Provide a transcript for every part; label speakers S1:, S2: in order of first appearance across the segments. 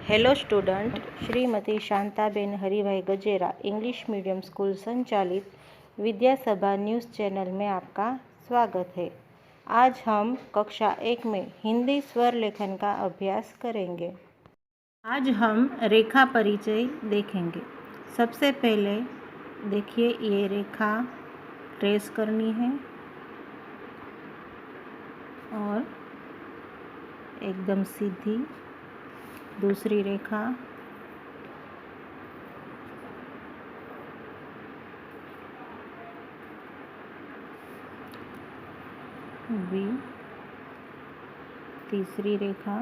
S1: Hello student, Shrimati Shantaben Haribhai Gajera English medium school संचालित Vidyasabha news channel में आपका स्वागत है। आज हम कक्षा 1 में हिंदी स्वर लेखन का अभ्यास करेंगे। आज हम रेखा परिचय देखेंगे। सबसे पहले देखिए, ये रेखा ट्रेस करनी है और एकदम सीधी। दूसरी रेखा बी। तीसरी रेखा।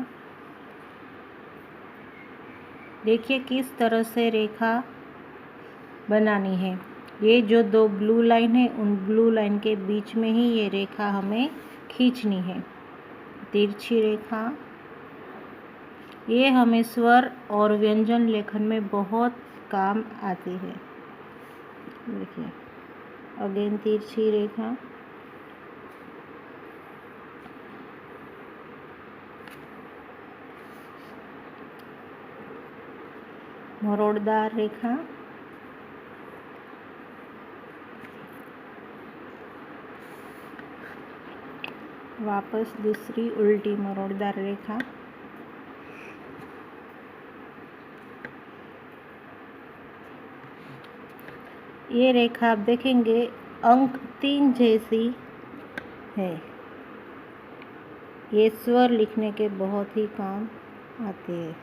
S1: देखिए किस तरह से रेखा बनानी है। ये जो दो ब्लू लाइन है, उन ब्लू लाइन के बीच में ही ये रेखा हमें खींचनी है। तिरछी रेखा, ये हमें स्वर और व्यंजन लेखन में बहुत काम आती है। देखिए, अगेन तिरछी रेखा। मरोड़दार रेखा। वापस दूसरी उल्टी मरोड़दार रेखा। ये रेखा आप देखेंगे अंक 3 जैसी है। ये स्वर लिखने के बहुत ही काम आते हैं।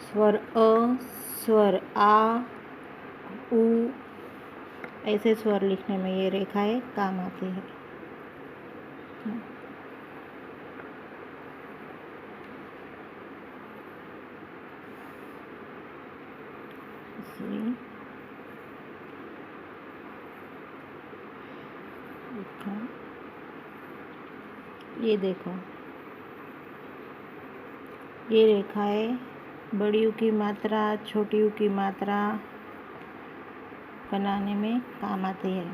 S1: स्वर अ, स्वर आ, उ, ऐसे स्वर लिखने में ये रेखाएं काम आती है। ये देखो, ये रेखाएं बड़ी ऊ की मात्रा, छोटी ऊ की मात्रा बनाने में काम आती है।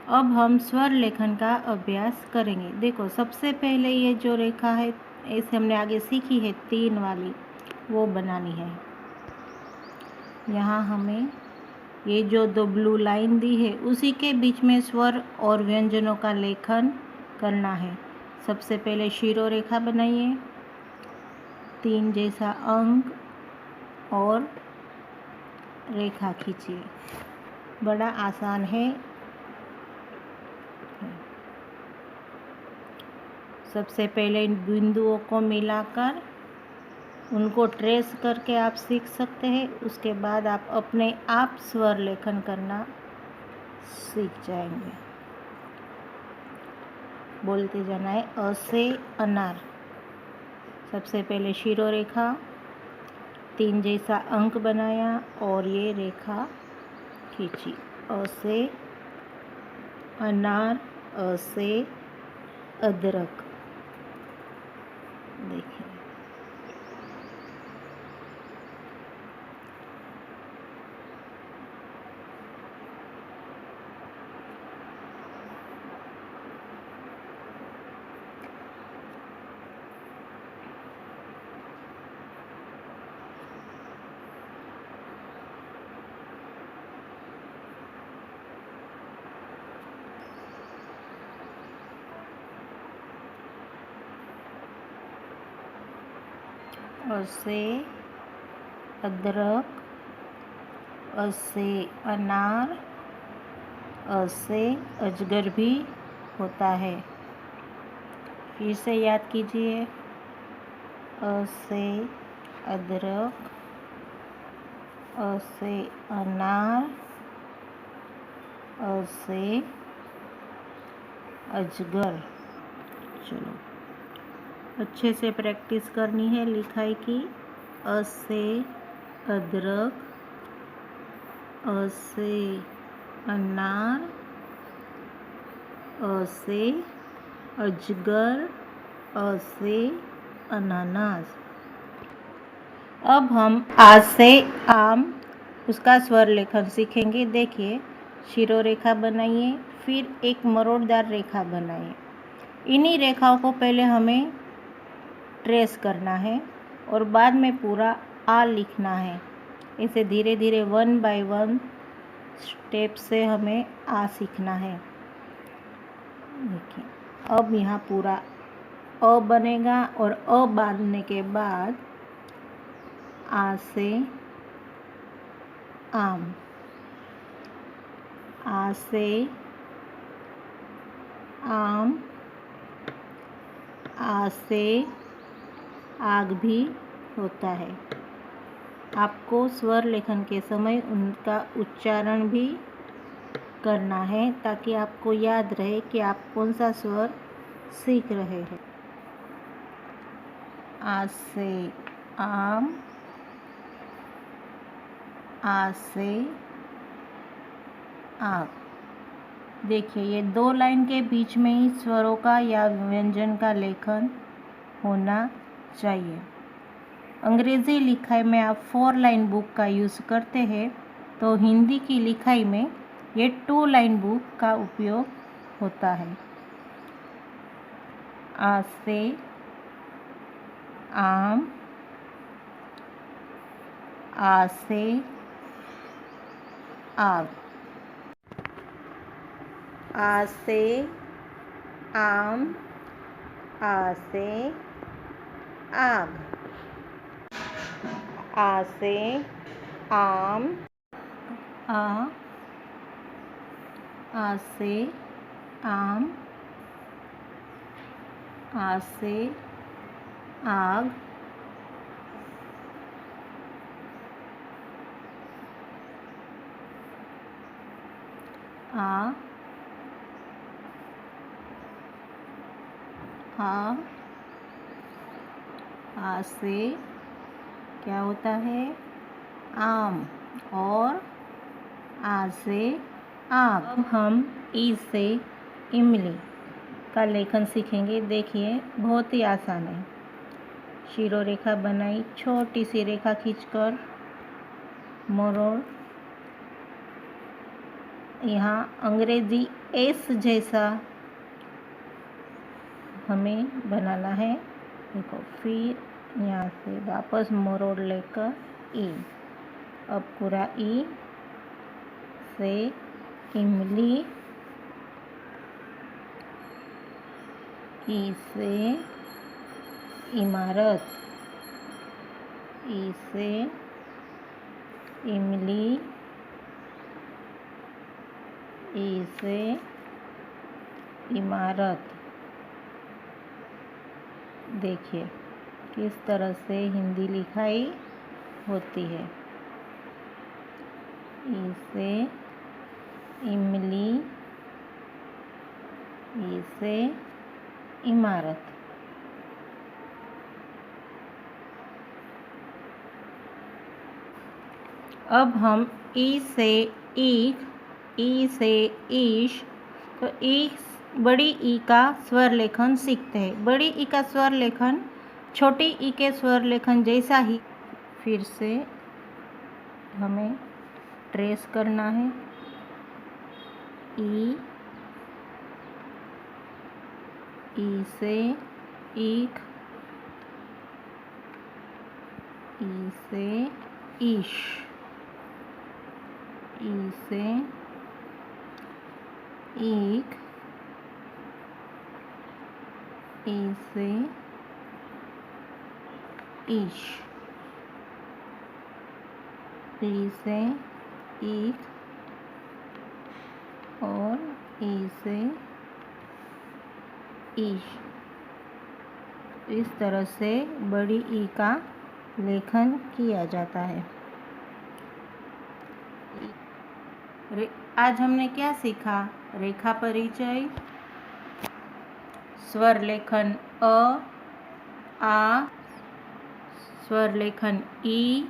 S1: अब हम स्वर लेखन का अभ्यास करेंगे। देखो, सबसे पहले ये जो रेखा है, इसे हमने आगे सीखी है 3 वाली, वो बनानी है। यहाँ हमें ये जो दो ब्लू लाइन दी है, उसी के बीच में स्वर और व्यंजनों का लेखन करना है। सबसे पहले शिरो रेखा बनाइए, 3 जैसा अंक और रेखा खींचिए। बड़ा आसान है। सबसे पहले इन बिंदुओं को मिलाकर उनको ट्रेस करके आप सीख सकते हैं। उसके बाद आप अपने आप स्वर लेखन करना सीख जाएंगे। बोलते जाना है, अ से अनार। सबसे पहले शिरो रेखा, 3 जैसा अंक बनाया और ये रेखा खींची। अ से अनार, अ से अदरक। देखिए, अ से अदरक, अ से अनार, अ से अजगर भी होता है। फिर से याद कीजिए, अ से अदरक, अ से अनार, अ से अजगर। चलो, अच्छे से प्रैक्टिस करनी है लिखाई की। अ से अदरक, अ से अनार, अ से अजगर, अ से अनानास। अब हम आ से आम, उसका स्वर लेखन सीखेंगे। देखिए, शिरोरेखा बनाइए, फिर एक मरोड़दार रेखा बनाइए। इन्हीं रेखाओं को पहले हमें ट्रेस करना है और बाद में पूरा आ लिखना है। इसे धीरे धीरे 1 बाय 1 स्टेप से हमें आ सीखना है। देखिए, अब यहाँ पूरा अ बनेगा और अ बांधने के बाद आ से आम, आ से आम, आ से आग भी होता है। आपको स्वर लेखन के समय उनका उच्चारण भी करना है ताकि आपको याद रहे कि आप कौन सा स्वर सीख रहे हैं। आ से आम, आ से आग। देखिए, ये 2 लाइन के बीच में ही स्वरों का या व्यंजन का लेखन होना चाहिए। अंग्रेज़ी लिखाई में आप 4 लाइन बुक का यूज़ करते हैं तो हिंदी की लिखाई में ये 2 लाइन बुक का उपयोग होता है। आ से आम, आ से आग, आ से आम, आ से आग, आ से आम, आ से आम, आ से आग, आ से क्या होता है? आम, और आ से आग। अब हम ई से इमली का लेखन सीखेंगे। देखिए, बहुत ही आसान है। शिरोरेखा बनाई, छोटी सी रेखा खींचकर मरोड़, यहाँ अंग्रेजी एस जैसा हमें बनाना है। देखो, फिर यहाँ से वापस मरोड़ लेकर ई। अब पूरा ई से इमली, ई से इमारत, ई से इमली, ई से इमारत। देखिए किस तरह से हिंदी लिखाई होती है। ई से इमली, ई से इमारत। अब हम ई से ईख, ई से ईश, तो ई बड़ी ई का स्वर लेखन सीखते हैं। बड़ी ई का स्वर लेखन छोटी ई के स्वर लेखन जैसा ही फिर से हमें ट्रेस करना है। ई से ईख, ई से ईश, ई से ईख, ई से ईश, ई से ईख और ई से ईश। इस तरह से बड़ी ई का लेखन किया जाता है। आज हमने क्या सीखा? रेखा परिचय, स्वर लेखन अ, आ, स्वर लेखन ई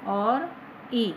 S1: और ई।